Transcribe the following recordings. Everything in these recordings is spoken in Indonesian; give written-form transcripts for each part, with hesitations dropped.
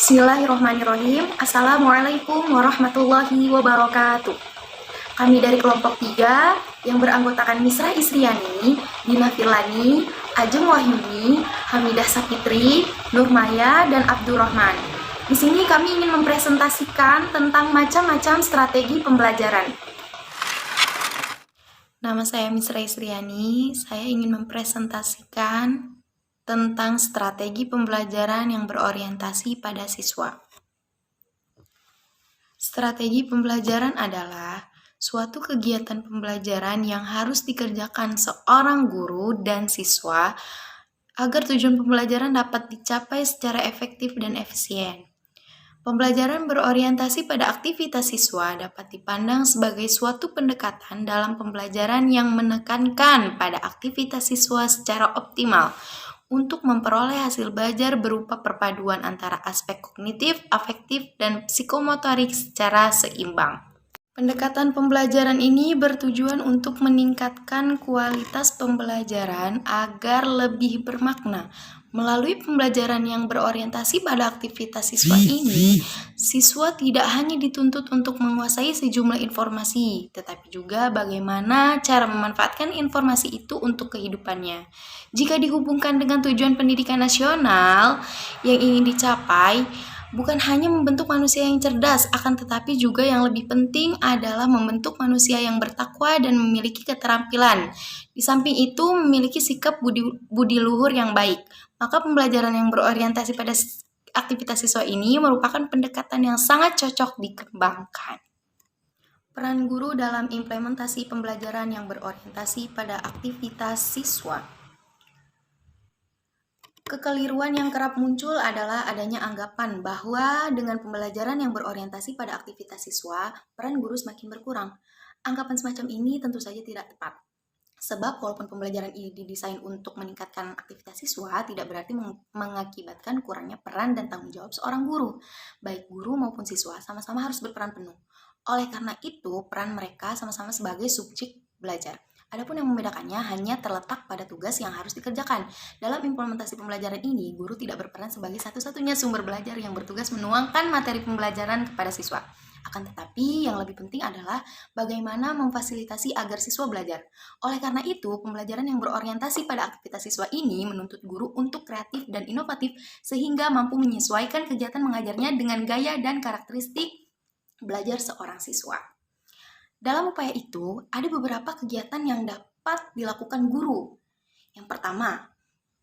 Bismillahirrahmanirrahim. Assalamualaikum warahmatullahi wabarakatuh. Kami dari kelompok 3 yang beranggotakan Misra Isriani, Dina Firlani, Ajeng Wahyuni, Hamidah Sapitri, Nurmaya, dan Abdurrahman. Di sini kami ingin mempresentasikan tentang macam-macam strategi pembelajaran. Nama saya Misra Isriani, saya ingin mempresentasikan tentang strategi pembelajaran yang berorientasi pada siswa. Strategi pembelajaran adalah suatu kegiatan pembelajaran yang harus dikerjakan seorang guru dan siswa agar tujuan pembelajaran dapat dicapai secara efektif dan efisien. Pembelajaran berorientasi pada aktivitas siswa dapat dipandang sebagai suatu pendekatan dalam pembelajaran yang menekankan pada aktivitas siswa secara optimal untuk memperoleh hasil belajar berupa perpaduan antara aspek kognitif, afektif, dan psikomotorik secara seimbang. Pendekatan pembelajaran ini bertujuan untuk meningkatkan kualitas pembelajaran agar lebih bermakna. Melalui pembelajaran yang berorientasi pada aktivitas siswa ini, siswa tidak hanya dituntut untuk menguasai sejumlah informasi, tetapi juga bagaimana cara memanfaatkan informasi itu untuk kehidupannya. Jika dihubungkan dengan tujuan pendidikan nasional yang ingin dicapai, bukan hanya membentuk manusia yang cerdas, akan tetapi juga yang lebih penting adalah membentuk manusia yang bertakwa dan memiliki keterampilan. Di samping itu, memiliki sikap budi luhur yang baik. Maka pembelajaran yang berorientasi pada aktivitas siswa ini merupakan pendekatan yang sangat cocok dikembangkan. Peran guru dalam implementasi pembelajaran yang berorientasi pada aktivitas siswa. Kekeliruan yang kerap muncul adalah adanya anggapan bahwa dengan pembelajaran yang berorientasi pada aktivitas siswa, peran guru semakin berkurang. Anggapan semacam ini tentu saja tidak tepat. Sebab walaupun pembelajaran ini didesain untuk meningkatkan aktivitas siswa, tidak berarti mengakibatkan kurangnya peran dan tanggung jawab seorang guru. Baik guru maupun siswa sama-sama harus berperan penuh. Oleh karena itu, peran mereka sama-sama sebagai subjek belajar. Adapun yang membedakannya hanya terletak pada tugas yang harus dikerjakan. Dalam implementasi pembelajaran ini, guru tidak berperan sebagai satu-satunya sumber belajar yang bertugas menuangkan materi pembelajaran kepada siswa. Akan tetapi, yang lebih penting adalah bagaimana memfasilitasi agar siswa belajar. Oleh karena itu, pembelajaran yang berorientasi pada aktivitas siswa ini menuntut guru untuk kreatif dan inovatif sehingga mampu menyesuaikan kegiatan mengajarnya dengan gaya dan karakteristik belajar seorang siswa. Dalam upaya itu, ada beberapa kegiatan yang dapat dilakukan guru. Yang pertama,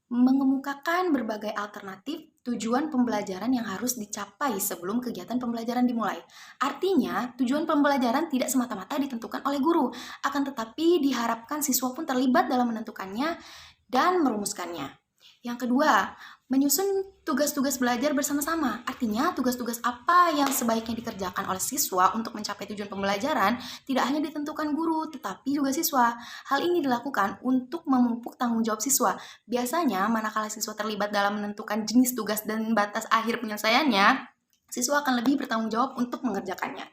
mengemukakan berbagai alternatif tujuan pembelajaran yang harus dicapai sebelum kegiatan pembelajaran dimulai. Artinya, tujuan pembelajaran tidak semata-mata ditentukan oleh guru, akan tetapi diharapkan siswa pun terlibat dalam menentukannya dan merumuskannya. Yang kedua, menyusun tugas-tugas belajar bersama-sama. Artinya, tugas-tugas apa yang sebaiknya dikerjakan oleh siswa untuk mencapai tujuan pembelajaran tidak hanya ditentukan guru, tetapi juga siswa. Hal ini dilakukan untuk memupuk tanggung jawab siswa. Biasanya, manakala siswa terlibat dalam menentukan jenis tugas dan batas akhir penyelesaiannya, siswa akan lebih bertanggung jawab untuk mengerjakannya.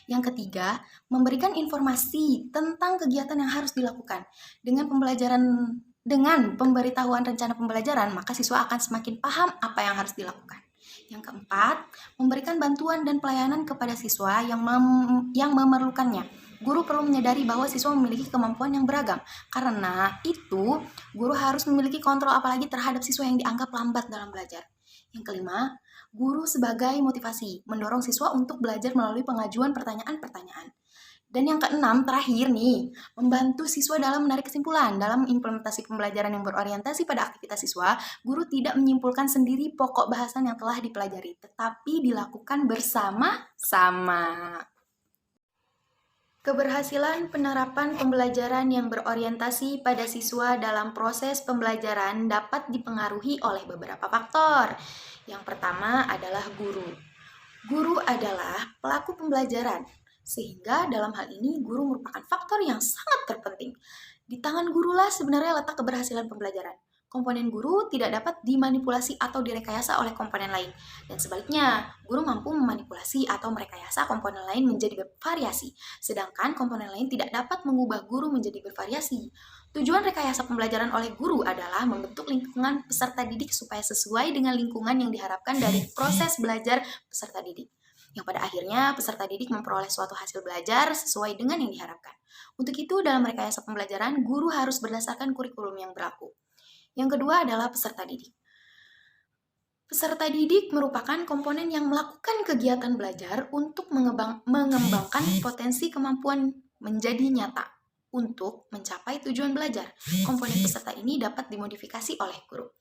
Yang ketiga, memberikan informasi tentang kegiatan yang harus dilakukan. Dengan pemberitahuan rencana pembelajaran, maka siswa akan semakin paham apa yang harus dilakukan. Yang keempat, memberikan bantuan dan pelayanan kepada siswa yang memerlukannya. Guru perlu menyadari bahwa siswa memiliki kemampuan yang beragam. Karena itu, guru harus memiliki kontrol apalagi terhadap siswa yang dianggap lambat dalam belajar. Yang kelima, guru sebagai motivasi, mendorong siswa untuk belajar melalui pengajuan pertanyaan-pertanyaan. Dan yang keenam, terakhir nih, membantu siswa dalam menarik kesimpulan. Dalam implementasi pembelajaran yang berorientasi pada aktivitas siswa, guru tidak menyimpulkan sendiri pokok bahasan yang telah dipelajari, tetapi dilakukan bersama-sama. Keberhasilan penerapan pembelajaran yang berorientasi pada siswa dalam proses pembelajaran dapat dipengaruhi oleh beberapa faktor. Yang pertama adalah guru. Guru adalah pelaku pembelajaran. Sehingga dalam hal ini guru merupakan faktor yang sangat terpenting. Di tangan gurulah sebenarnya letak keberhasilan pembelajaran. Komponen guru tidak dapat dimanipulasi atau direkayasa oleh komponen lain. Dan sebaliknya, guru mampu memanipulasi atau merekayasa komponen lain menjadi bervariasi, sedangkan komponen lain tidak dapat mengubah guru menjadi bervariasi. Tujuan rekayasa pembelajaran oleh guru adalah membentuk lingkungan peserta didik supaya sesuai dengan lingkungan yang diharapkan dari proses belajar peserta didik, yang pada akhirnya peserta didik memperoleh suatu hasil belajar sesuai dengan yang diharapkan. Untuk itu, dalam rekayasa pembelajaran, guru harus berdasarkan kurikulum yang berlaku. Yang kedua adalah peserta didik. Peserta didik merupakan komponen yang melakukan kegiatan belajar untuk mengembangkan potensi kemampuan menjadi nyata untuk mencapai tujuan belajar. Komponen peserta ini dapat dimodifikasi oleh guru.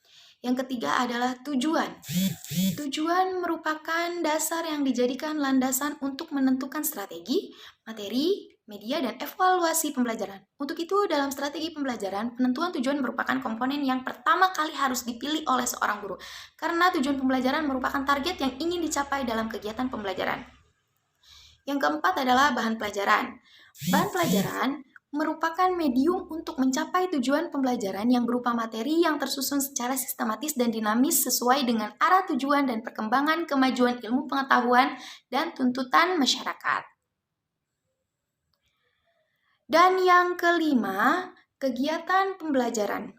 Yang ketiga adalah tujuan. Tujuan merupakan dasar yang dijadikan landasan untuk menentukan strategi, materi, media, dan evaluasi pembelajaran. Untuk itu, dalam strategi pembelajaran, penentuan tujuan merupakan komponen yang pertama kali harus dipilih oleh seorang guru, karena tujuan pembelajaran merupakan target yang ingin dicapai dalam kegiatan pembelajaran. Yang keempat adalah bahan pelajaran. Bahan pelajaran merupakan medium untuk mencapai tujuan pembelajaran yang berupa materi yang tersusun secara sistematis dan dinamis sesuai dengan arah tujuan dan perkembangan kemajuan ilmu pengetahuan dan tuntutan masyarakat. Dan yang kelima, kegiatan pembelajaran.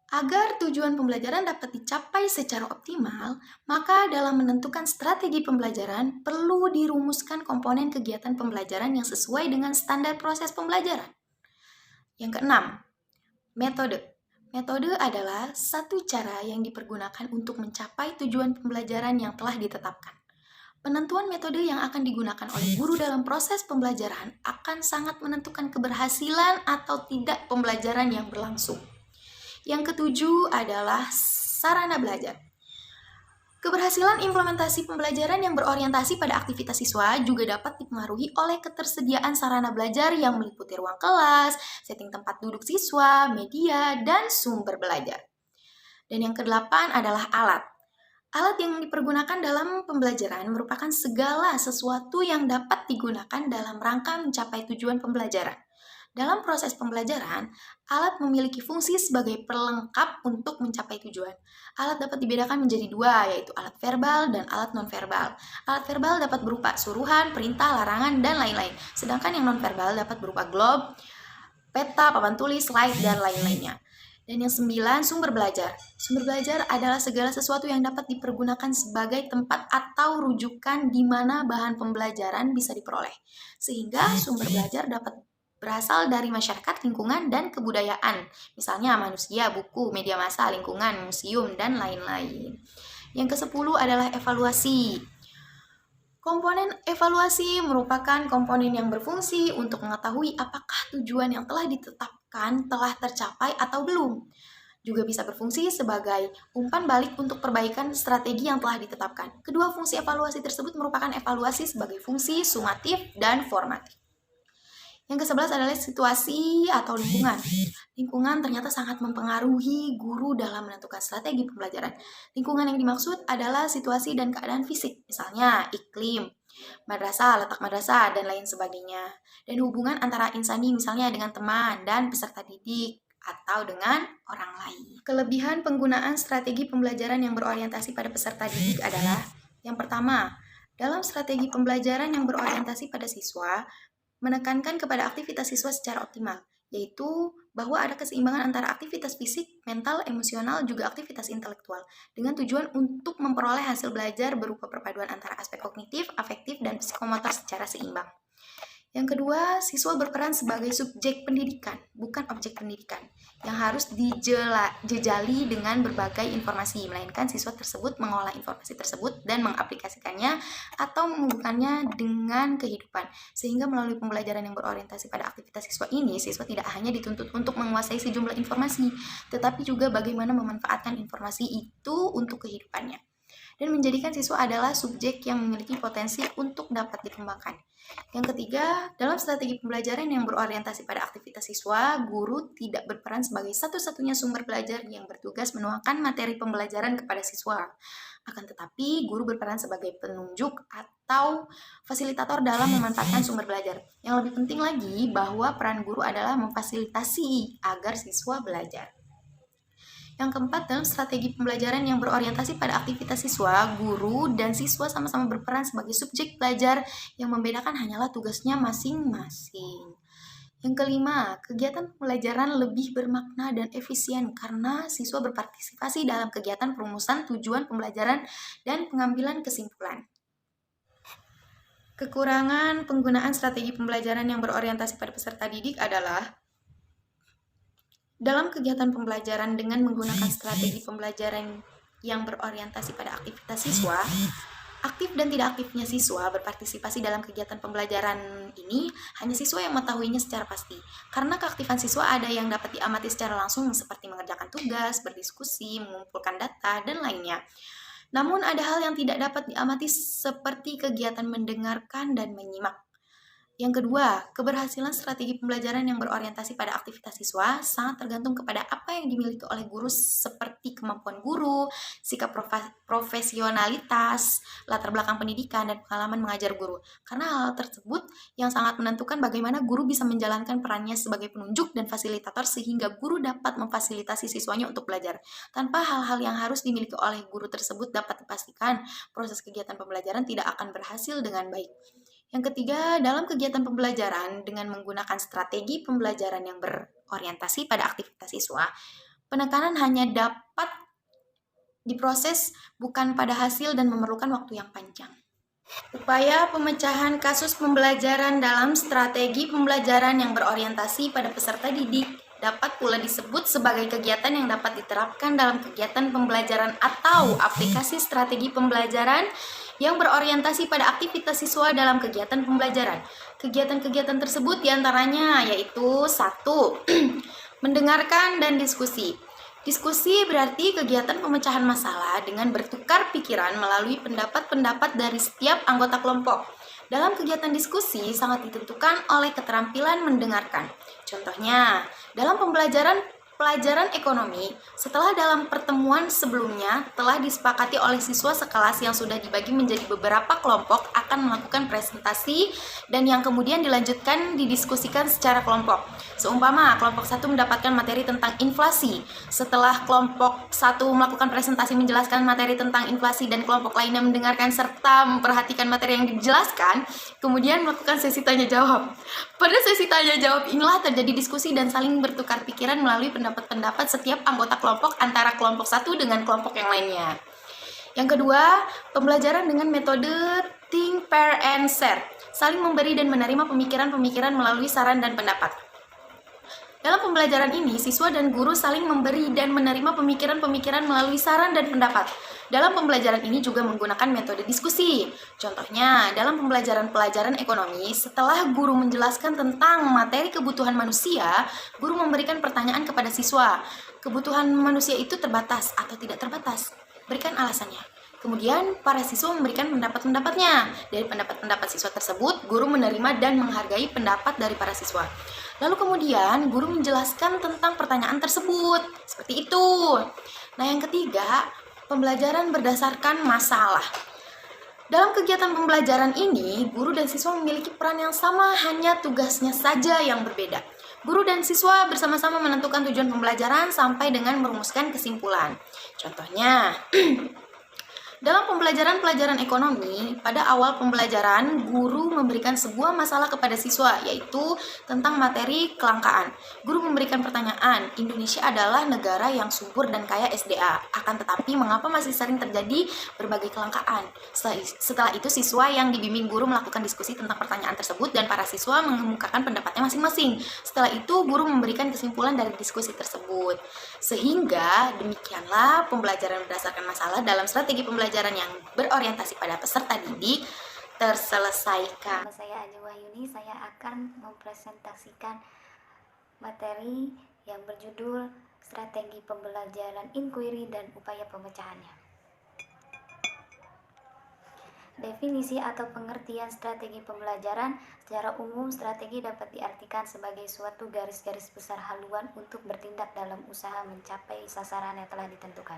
Agar tujuan pembelajaran dapat dicapai secara optimal, maka dalam menentukan strategi pembelajaran perlu dirumuskan komponen kegiatan pembelajaran yang sesuai dengan standar proses pembelajaran. Yang keenam, metode. Metode adalah satu cara yang dipergunakan untuk mencapai tujuan pembelajaran yang telah ditetapkan. Penentuan metode yang akan digunakan oleh guru dalam proses pembelajaran akan sangat menentukan keberhasilan atau tidak pembelajaran yang berlangsung. Yang ketujuh adalah sarana belajar. Keberhasilan implementasi pembelajaran yang berorientasi pada aktivitas siswa juga dapat dipengaruhi oleh ketersediaan sarana belajar yang meliputi ruang kelas, setting tempat duduk siswa, media, dan sumber belajar. Dan yang kedelapan adalah alat. Alat yang dipergunakan dalam pembelajaran merupakan segala sesuatu yang dapat digunakan dalam rangka mencapai tujuan pembelajaran. Dalam proses pembelajaran, alat memiliki fungsi sebagai pelengkap untuk mencapai tujuan. Alat dapat dibedakan menjadi dua, yaitu alat verbal dan alat non-verbal. Alat verbal dapat berupa suruhan, perintah, larangan, dan lain-lain. Sedangkan yang non-verbal dapat berupa globe, peta, papan tulis, slide, dan lain-lainnya. Dan yang 9, sumber belajar. Sumber belajar adalah segala sesuatu yang dapat dipergunakan sebagai tempat atau rujukan di mana bahan pembelajaran bisa diperoleh. Sehingga sumber belajar dapat berasal dari masyarakat, lingkungan, dan kebudayaan. Misalnya manusia, buku, media massa, lingkungan, museum, dan lain-lain. Yang ke-10 adalah evaluasi. Komponen evaluasi merupakan komponen yang berfungsi untuk mengetahui apakah tujuan yang telah ditetapkan telah tercapai atau belum. Juga bisa berfungsi sebagai umpan balik untuk perbaikan strategi yang telah ditetapkan. Kedua fungsi evaluasi tersebut merupakan evaluasi sebagai fungsi sumatif dan formatif. Yang ke-11 adalah situasi atau lingkungan. Lingkungan ternyata sangat mempengaruhi guru dalam menentukan strategi pembelajaran. Lingkungan yang dimaksud adalah situasi dan keadaan fisik, misalnya iklim, madrasah, letak madrasah, dan lain sebagainya. Dan hubungan antara insani misalnya dengan teman dan peserta didik atau dengan orang lain. Kelebihan penggunaan strategi pembelajaran yang berorientasi pada peserta didik adalah yang pertama, dalam strategi pembelajaran yang berorientasi pada siswa, menekankan kepada aktivitas siswa secara optimal, yaitu bahwa ada keseimbangan antara aktivitas fisik, mental, emosional, juga aktivitas intelektual, dengan tujuan untuk memperoleh hasil belajar berupa perpaduan antara aspek kognitif, afektif, dan psikomotor secara seimbang. Yang kedua, siswa berperan sebagai subjek pendidikan, bukan objek pendidikan, yang harus dijejali dengan berbagai informasi, melainkan siswa tersebut mengolah informasi tersebut dan mengaplikasikannya atau menghubungkannya dengan kehidupan. Sehingga melalui pembelajaran yang berorientasi pada aktivitas siswa ini, siswa tidak hanya dituntut untuk menguasai sejumlah informasi, tetapi juga bagaimana memanfaatkan informasi itu untuk kehidupannya. Dan menjadikan siswa adalah subjek yang memiliki potensi untuk dapat dikembangkan. Yang ketiga, dalam strategi pembelajaran yang berorientasi pada aktivitas siswa, guru tidak berperan sebagai satu-satunya sumber belajar yang bertugas menuangkan materi pembelajaran kepada siswa. Akan tetapi, guru berperan sebagai penunjuk atau fasilitator dalam memanfaatkan sumber belajar. Yang lebih penting lagi, bahwa peran guru adalah memfasilitasi agar siswa belajar. Yang keempat, dalam strategi pembelajaran yang berorientasi pada aktivitas siswa, guru dan siswa sama-sama berperan sebagai subjek belajar, yang membedakan hanyalah tugasnya masing-masing. Yang kelima, kegiatan pembelajaran lebih bermakna dan efisien karena siswa berpartisipasi dalam kegiatan perumusan tujuan pembelajaran dan pengambilan kesimpulan. Kekurangan penggunaan strategi pembelajaran yang berorientasi pada peserta didik adalah dalam kegiatan pembelajaran dengan menggunakan strategi pembelajaran yang berorientasi pada aktivitas siswa, aktif dan tidak aktifnya siswa berpartisipasi dalam kegiatan pembelajaran ini hanya siswa yang mengetahuinya secara pasti. Karena keaktifan siswa ada yang dapat diamati secara langsung seperti mengerjakan tugas, berdiskusi, mengumpulkan data, dan lainnya. Namun ada hal yang tidak dapat diamati seperti kegiatan mendengarkan dan menyimak. Yang kedua, keberhasilan strategi pembelajaran yang berorientasi pada aktivitas siswa sangat tergantung kepada apa yang dimiliki oleh guru seperti kemampuan guru, sikap profesionalitas, latar belakang pendidikan, dan pengalaman mengajar guru. Karena hal tersebut yang sangat menentukan bagaimana guru bisa menjalankan perannya sebagai penunjuk dan fasilitator sehingga guru dapat memfasilitasi siswanya untuk belajar. Tanpa hal-hal yang harus dimiliki oleh guru tersebut dapat dipastikan, proses kegiatan pembelajaran tidak akan berhasil dengan baik. Yang ketiga, dalam kegiatan pembelajaran dengan menggunakan strategi pembelajaran yang berorientasi pada aktivitas siswa, penekanan hanya dapat diproses bukan pada hasil dan memerlukan waktu yang panjang. Upaya pemecahan kasus pembelajaran dalam strategi pembelajaran yang berorientasi pada peserta didik dapat pula disebut sebagai kegiatan yang dapat diterapkan dalam kegiatan pembelajaran atau aplikasi strategi pembelajaran yang berorientasi pada aktivitas siswa dalam kegiatan pembelajaran. Kegiatan-kegiatan tersebut diantaranya yaitu 1. Mendengarkan dan diskusi. Diskusi berarti kegiatan pemecahan masalah dengan bertukar pikiran melalui pendapat-pendapat dari setiap anggota kelompok. Dalam kegiatan diskusi sangat ditentukan oleh keterampilan mendengarkan. Contohnya, dalam pelajaran ekonomi, setelah dalam pertemuan sebelumnya telah disepakati oleh siswa sekelas yang sudah dibagi menjadi beberapa kelompok akan melakukan presentasi dan yang kemudian dilanjutkan didiskusikan secara kelompok. Seumpama kelompok 1 mendapatkan materi tentang inflasi. Setelah kelompok 1 melakukan presentasi menjelaskan materi tentang inflasi dan kelompok lainnya mendengarkan serta memperhatikan materi yang dijelaskan, kemudian melakukan sesi tanya jawab. Pada sesi tanya jawab inilah terjadi diskusi dan saling bertukar pikiran melalui pendapat-pendapat setiap anggota kelompok antara kelompok 1 dengan kelompok yang lainnya. Yang kedua, pembelajaran dengan metode think, pair, and share. Saling memberi dan menerima pemikiran-pemikiran melalui saran dan pendapat. Dalam pembelajaran ini, siswa dan guru saling memberi dan menerima pemikiran-pemikiran melalui saran dan pendapat. Dalam pembelajaran ini juga menggunakan metode diskusi. Contohnya, dalam pelajaran ekonomi, setelah guru menjelaskan tentang materi kebutuhan manusia, guru memberikan pertanyaan kepada siswa. Kebutuhan manusia itu terbatas atau tidak terbatas? Berikan alasannya. Kemudian, para siswa memberikan pendapat-pendapatnya. Dari pendapat-pendapat siswa tersebut, guru menerima dan menghargai pendapat dari para siswa. Lalu kemudian, guru menjelaskan tentang pertanyaan tersebut. Seperti itu. Nah, yang ketiga, pembelajaran berdasarkan masalah. Dalam kegiatan pembelajaran ini, guru dan siswa memiliki peran yang sama, hanya tugasnya saja yang berbeda. Guru dan siswa bersama-sama menentukan tujuan pembelajaran sampai dengan merumuskan kesimpulan. Contohnya, dalam pelajaran ekonomi, pada awal pembelajaran, guru memberikan sebuah masalah kepada siswa, yaitu tentang materi kelangkaan. Guru memberikan pertanyaan, Indonesia adalah negara yang subur dan kaya SDA, akan tetapi mengapa masih sering terjadi berbagai kelangkaan? Setelah itu, siswa yang dibimbing guru melakukan diskusi tentang pertanyaan tersebut dan para siswa mengemukakan pendapatnya masing-masing. Setelah itu, guru memberikan kesimpulan dari diskusi tersebut. Sehingga demikianlah pembelajaran berdasarkan masalah dalam strategi pembelajaran yang berorientasi pada peserta didik terselesaikan. Saya Aja Wahyuni, saya akan mempresentasikan materi yang berjudul Strategi Pembelajaran Inquiry dan Upaya Pemecahannya. Definisi atau pengertian strategi pembelajaran. Secara umum, strategi dapat diartikan sebagai suatu garis-garis besar haluan untuk bertindak dalam usaha mencapai sasaran yang telah ditentukan.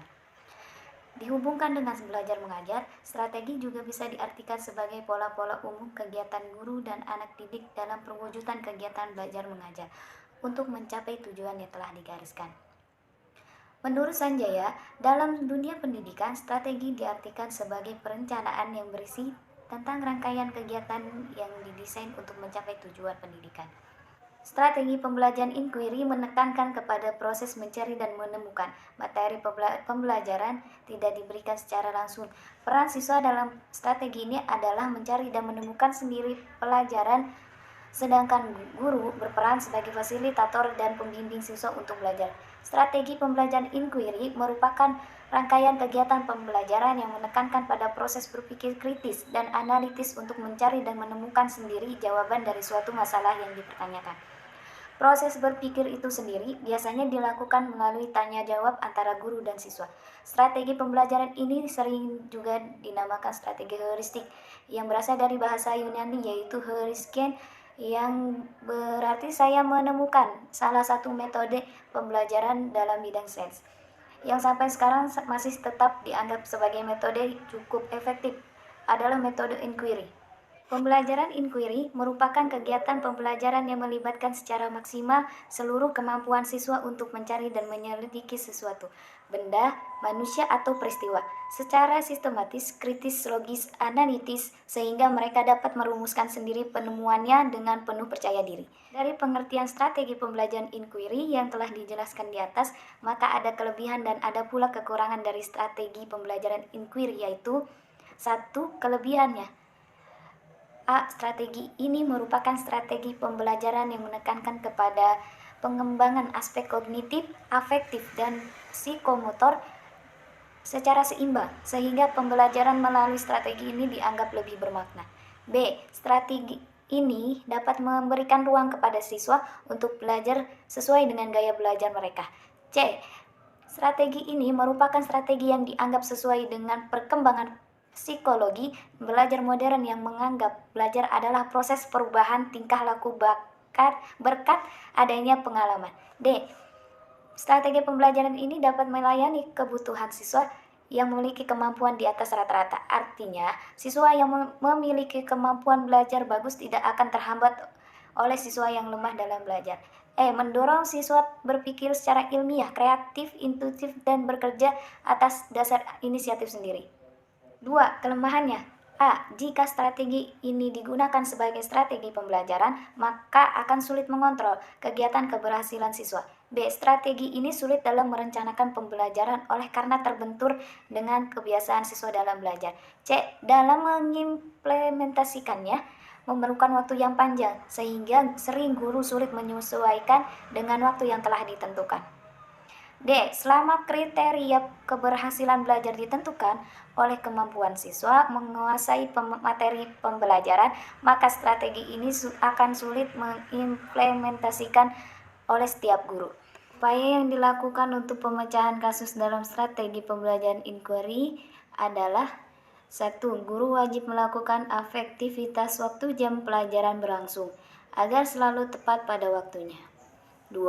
Dihubungkan dengan belajar mengajar, strategi juga bisa diartikan sebagai pola-pola umum kegiatan guru dan anak didik dalam perwujudan kegiatan belajar mengajar untuk mencapai tujuan yang telah digariskan. Menurut Sanjaya, dalam dunia pendidikan, strategi diartikan sebagai perencanaan yang berisi tentang rangkaian kegiatan yang didesain untuk mencapai tujuan pendidikan. Strategi pembelajaran inquiry menekankan kepada proses mencari dan menemukan. Materi pembelajaran tidak diberikan secara langsung. Peran siswa dalam strategi ini adalah mencari dan menemukan sendiri pelajaran, sedangkan guru berperan sebagai fasilitator dan pembimbing siswa untuk belajar. Strategi pembelajaran inquiry merupakan rangkaian kegiatan pembelajaran yang menekankan pada proses berpikir kritis dan analitis untuk mencari dan menemukan sendiri jawaban dari suatu masalah yang dipertanyakan. Proses berpikir itu sendiri biasanya dilakukan melalui tanya jawab antara guru dan siswa. Strategi pembelajaran ini sering juga dinamakan strategi heuristik, yang berasal dari bahasa Yunani yaitu heurisken, yang berarti saya menemukan, salah satu metode pembelajaran dalam bidang sains, yang sampai sekarang masih tetap dianggap sebagai metode cukup efektif, adalah metode inquiry. Pembelajaran inquiry merupakan kegiatan pembelajaran yang melibatkan secara maksimal seluruh kemampuan siswa untuk mencari dan menyelidiki sesuatu, benda, manusia, atau peristiwa, secara sistematis, kritis, logis, analitis, sehingga mereka dapat merumuskan sendiri penemuannya dengan penuh percaya diri. Dari pengertian strategi pembelajaran inquiry yang telah dijelaskan di atas, maka ada kelebihan dan ada pula kekurangan dari strategi pembelajaran inquiry, yaitu: 1. Kelebihannya: strategi ini merupakan strategi pembelajaran yang menekankan kepada pengembangan aspek kognitif, afektif, dan psikomotor secara seimbang, sehingga pembelajaran melalui strategi ini dianggap lebih bermakna. B. Strategi ini dapat memberikan ruang kepada siswa untuk belajar sesuai dengan gaya belajar mereka. C. Strategi ini merupakan strategi yang dianggap sesuai dengan perkembangan psikologi belajar modern yang menganggap belajar adalah proses perubahan tingkah laku berkat adanya pengalaman. D. Strategi pembelajaran ini dapat melayani kebutuhan siswa yang memiliki kemampuan di atas rata-rata. Artinya, siswa yang memiliki kemampuan belajar bagus tidak akan terhambat oleh siswa yang lemah dalam belajar. Mendorong siswa berpikir secara ilmiah, kreatif, intuitif, dan bekerja atas dasar inisiatif sendiri. 2. Kelemahannya: jika strategi ini digunakan sebagai strategi pembelajaran, maka akan sulit mengontrol kegiatan keberhasilan siswa. B. Strategi ini sulit dalam merencanakan pembelajaran oleh karena terbentur dengan kebiasaan siswa dalam belajar. C. Dalam mengimplementasikannya memerlukan waktu yang panjang, sehingga sering guru sulit menyesuaikan dengan waktu yang telah ditentukan. D. Selama kriteria keberhasilan belajar ditentukan oleh kemampuan siswa menguasai materi pembelajaran, maka strategi ini akan sulit mengimplementasikan oleh setiap guru. Upaya yang dilakukan untuk pemecahan kasus dalam strategi pembelajaran inquiry adalah: 1. Guru wajib melakukan efektivitas waktu jam pelajaran berlangsung agar selalu tepat pada waktunya. 2.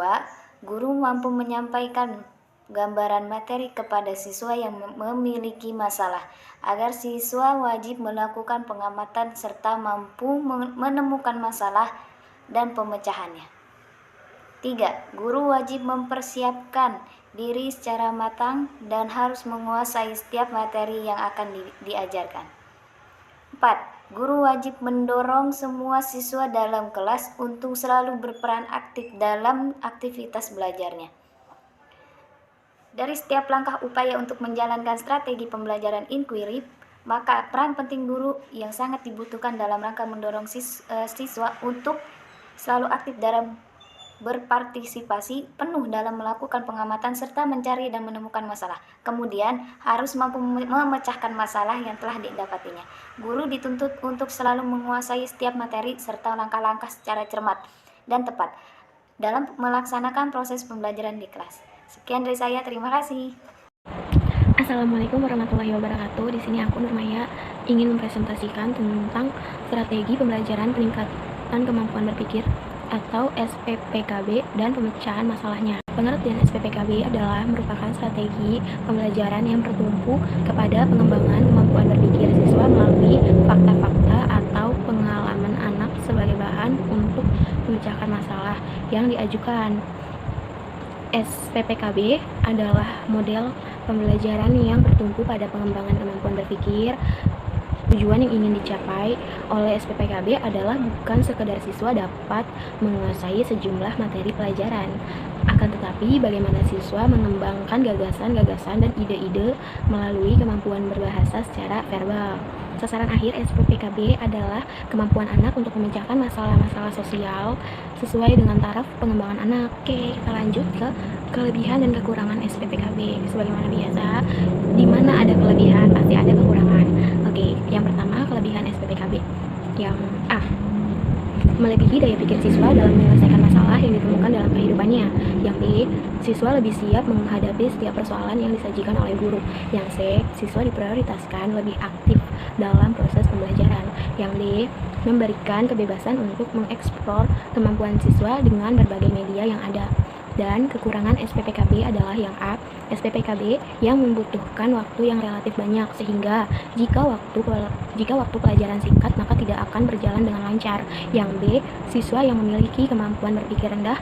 Guru mampu menyampaikan gambaran materi kepada siswa yang memiliki masalah, agar siswa wajib melakukan pengamatan serta mampu menemukan masalah dan pemecahannya. 3. Guru wajib mempersiapkan diri secara matang dan harus menguasai setiap materi yang akan diajarkan. 4. Guru wajib mendorong semua siswa dalam kelas untuk selalu berperan aktif dalam aktivitas belajarnya. Dari setiap langkah upaya untuk menjalankan strategi pembelajaran inquiry, maka peran penting guru yang sangat dibutuhkan dalam rangka mendorong siswa untuk selalu aktif dalam berpartisipasi penuh dalam melakukan pengamatan serta mencari dan menemukan masalah. Kemudian harus mampu memecahkan masalah yang telah didapatinya. Guru dituntut untuk selalu menguasai setiap materi serta langkah-langkah secara cermat dan tepat dalam melaksanakan proses pembelajaran di kelas. Sekian dari saya, terima kasih. Assalamualaikum warahmatullahi wabarakatuh. Di sini aku Nurmaya ingin mempresentasikan tentang strategi pembelajaran peningkatan kemampuan berpikir atau SPPKB dan pemecahan masalahnya. Pengertian SPPKB adalah merupakan strategi pembelajaran yang bertumpu kepada pengembangan kemampuan berpikir siswa melalui fakta-fakta atau pengalaman anak sebagai bahan untuk memecahkan masalah yang diajukan. SPPKB adalah model pembelajaran yang bertumpu pada pengembangan kemampuan berpikir. Tujuan yang ingin dicapai oleh SPPKB adalah bukan sekedar siswa dapat menguasai sejumlah materi pelajaran, akan tetapi bagaimana siswa mengembangkan gagasan-gagasan dan ide-ide melalui kemampuan berbahasa secara verbal. Sasaran akhir SPPKB adalah kemampuan anak untuk memecahkan masalah-masalah sosial sesuai dengan taraf pengembangan anak. Oke, kita lanjut ke kelebihan dan kekurangan SPPKB. Sebagaimana biasa, di mana ada kelebihan pasti ada kekurangan. Oke, yang pertama kelebihan SPPKB. Yang A, melebihi daya pikir siswa dalam menyelesaikan masalah yang ditemukan dalam kehidupannya. Yang B, siswa lebih siap menghadapi setiap persoalan yang disajikan oleh guru. Yang C, siswa diprioritaskan lebih aktif dalam proses pembelajaran. Yang D, memberikan kebebasan untuk mengeksplor kemampuan siswa dengan berbagai media yang ada. Dan kekurangan SPPKB adalah yang A, SPPKB yang membutuhkan waktu yang relatif banyak, sehingga jika waktu pelajaran singkat maka tidak akan berjalan dengan lancar. Yang B, siswa yang memiliki kemampuan berpikir rendah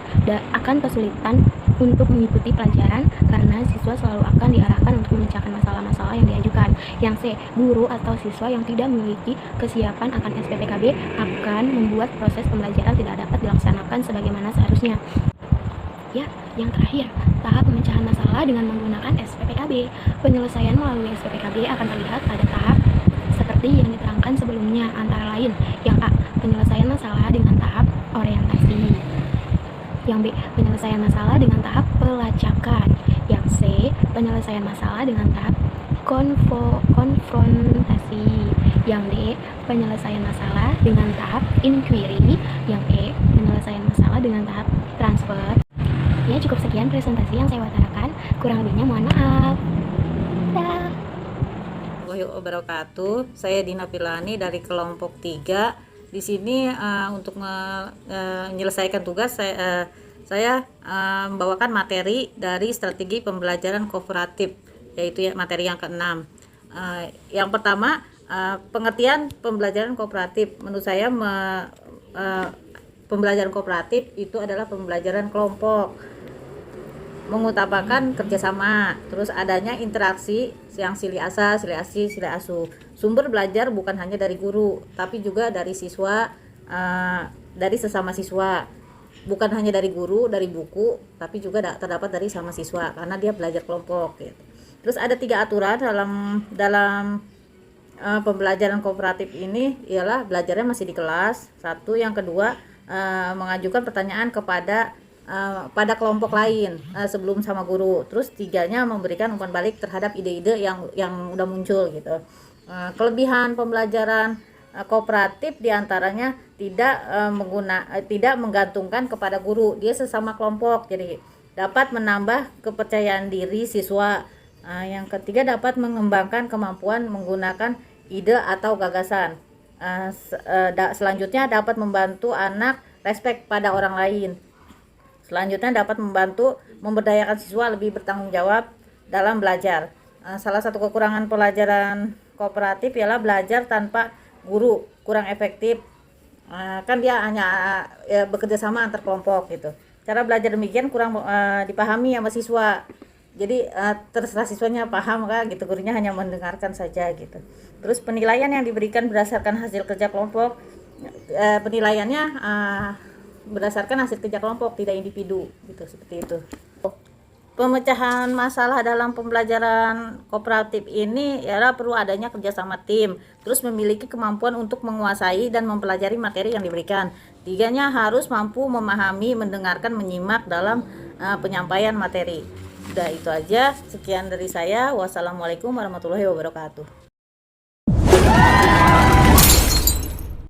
akan kesulitan untuk mengikuti pelajaran karena siswa selalu akan diarahkan untuk memecahkan masalah-masalah yang diajukan. Yang C, guru atau siswa yang tidak memiliki kesiapan akan SPPKB akan membuat proses pembelajaran tidak dapat dilaksanakan sebagaimana seharusnya. Ya, yang terakhir, tahap pemecahan masalah dengan menggunakan SPPKB. Penyelesaian melalui SPPKB akan terlihat pada tahap seperti yang diterangkan sebelumnya, antara lain yang A, penyelesaian masalah dengan tahap orientasi. Yang B, penyelesaian masalah dengan tahap pelacakan. Yang C, penyelesaian masalah dengan tahap konfrontasi. Yang D, penyelesaian masalah dengan tahap inquiry. Yang E, penyelesaian masalah dengan tahap transfer. Ya, cukup sekian presentasi yang saya utarakan. Kurang lebihnya mohon maaf. Dah. Warahmatullahi wabarakatuh. Saya Dina Pilani dari kelompok 3. Di sini untuk menyelesaikan tugas saya membawakan materi dari strategi pembelajaran kooperatif, yaitu materi yang ke-6. Yang pertama, pengertian pembelajaran kooperatif. Menurut saya pembelajaran kooperatif itu adalah pembelajaran kelompok, mengutamakan kerjasama, terus adanya interaksi yang silih asa, silih asi, silih asu. Sumber belajar bukan hanya dari guru, tapi juga dari siswa, dari sesama siswa. Bukan hanya dari guru, dari buku, tapi juga terdapat dari sama siswa, karena dia belajar kelompok. Gitu. Terus ada 3 aturan dalam pembelajaran kooperatif ini, ialah belajarnya masih di kelas. Satu, yang kedua, mengajukan pertanyaan pada kelompok lain sebelum sama guru. Terus 3-nya memberikan umpan balik terhadap ide-ide yang udah muncul gitu. Kelebihan pembelajaran kooperatif diantaranya tidak menggantungkan kepada guru, dia sesama kelompok, jadi dapat menambah kepercayaan diri siswa. Yang ketiga, dapat mengembangkan kemampuan menggunakan ide atau gagasan. Selanjutnya, dapat membantu anak respek pada orang lain. Selanjutnya, dapat membantu memberdayakan siswa lebih bertanggung jawab dalam belajar. Salah satu kekurangan pelajaran kooperatif ialah belajar tanpa guru, kurang efektif. Kan dia hanya bekerja sama antar kelompok gitu. Cara belajar demikian kurang dipahami sama siswa. Jadi terserah siswanya paham kan gitu, gurunya hanya mendengarkan saja gitu. Terus penilaian yang diberikan berdasarkan hasil kerja kelompok, penilaiannya berdasarkan hasil kerja kelompok, tidak individu gitu, seperti itu. Pemecahan masalah dalam pembelajaran kooperatif ini ialah perlu adanya kerjasama tim, terus memiliki kemampuan untuk menguasai dan mempelajari materi yang diberikan. 3-nya harus mampu memahami, mendengarkan, menyimak dalam penyampaian materi. Udah itu aja, sekian dari saya. Wassalamualaikum warahmatullahi wabarakatuh.